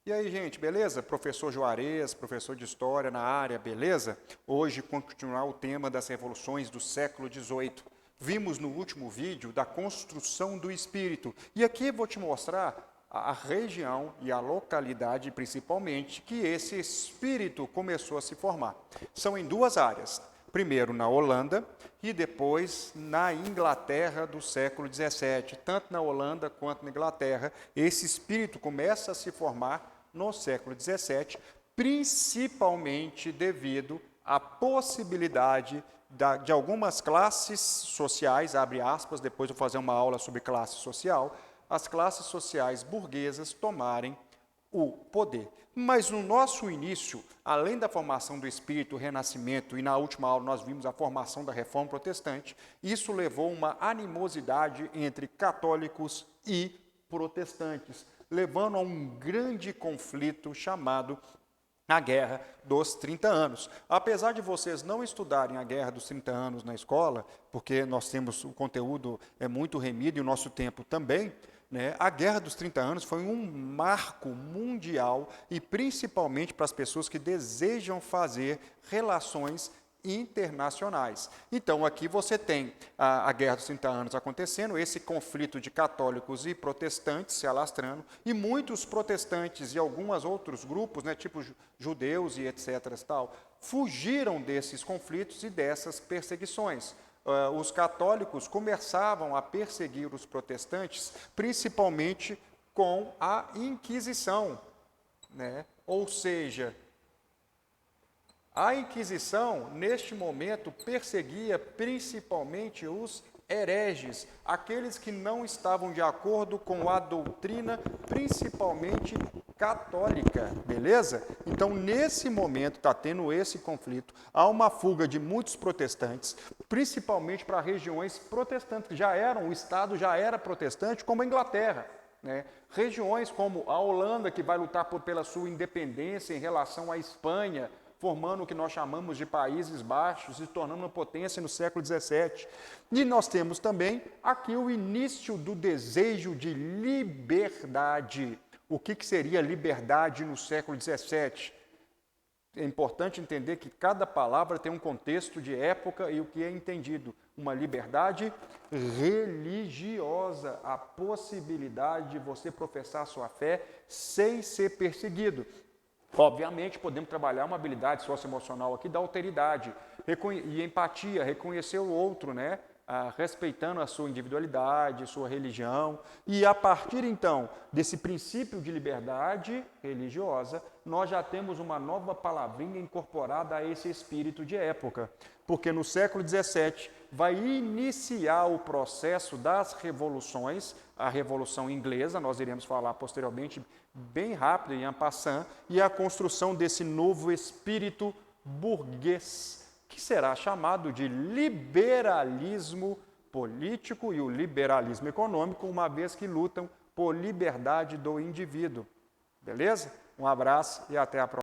E aí, gente, beleza? Professor Juarez, professor de História na área, beleza? Hoje, continuar o tema das revoluções do século XVIII. Vimos no último vídeo da construção do espírito. E aqui vou te mostrar a região e a localidade, principalmente, que esse espírito começou a se formar. São em duas áreas. Primeiro na Holanda e depois na Inglaterra do século XVII. Tanto na Holanda quanto na Inglaterra, esse espírito começa a se formar no século XVII, principalmente devido à possibilidade de algumas classes sociais, abre aspas, depois vou fazer uma aula sobre classe social, as classes sociais burguesas tomarem o poder. Mas no nosso início, além da formação do espírito, o renascimento, e na última aula nós vimos a formação da reforma protestante, isso levou uma animosidade entre católicos e protestantes, levando a um grande conflito chamado a Guerra dos 30 Anos. Apesar de vocês não estudarem a Guerra dos 30 Anos na escola, porque nós temos o conteúdo muito remido e o nosso tempo também, né, a Guerra dos 30 Anos foi um marco mundial e principalmente para as pessoas que desejam fazer relações internacionais. Então, aqui você tem a Guerra dos 30 Anos acontecendo, esse conflito de católicos e protestantes se alastrando, e muitos protestantes e alguns outros grupos, né, tipo judeus e etc., tal, fugiram desses conflitos e dessas perseguições. Os católicos começavam a perseguir os protestantes, principalmente com a Inquisição, né? Ou seja, a Inquisição, neste momento, perseguia principalmente os hereges, aqueles que não estavam de acordo com a doutrina, principalmente católica, beleza? Então, nesse momento, está tendo esse conflito, há uma fuga de muitos protestantes, principalmente para regiões protestantes, que já eram, o Estado já era protestante, como a Inglaterra, né? Regiões como a Holanda, que vai lutar pela sua independência em relação à Espanha, formando o que nós chamamos de Países Baixos, se tornando uma potência no século XVII. E nós temos também aqui o início do desejo de liberdade. O que seria liberdade no século XVII? É importante entender que cada palavra tem um contexto de época e o que é entendido. Uma liberdade religiosa, a possibilidade de você professar sua fé sem ser perseguido. Obviamente, podemos trabalhar uma habilidade socioemocional aqui da alteridade e empatia, reconhecer o outro, né? Respeitando a sua individualidade, sua religião. E a partir, então, desse princípio de liberdade religiosa, nós já temos uma nova palavrinha incorporada a esse espírito de época. Porque no século XVII vai iniciar o processo das revoluções, a Revolução Inglesa, nós iremos falar posteriormente, bem rápido, em passant, e a construção desse novo espírito burguês, que será chamado de liberalismo político e o liberalismo econômico, uma vez que lutam por liberdade do indivíduo. Beleza? Um abraço e até a próxima.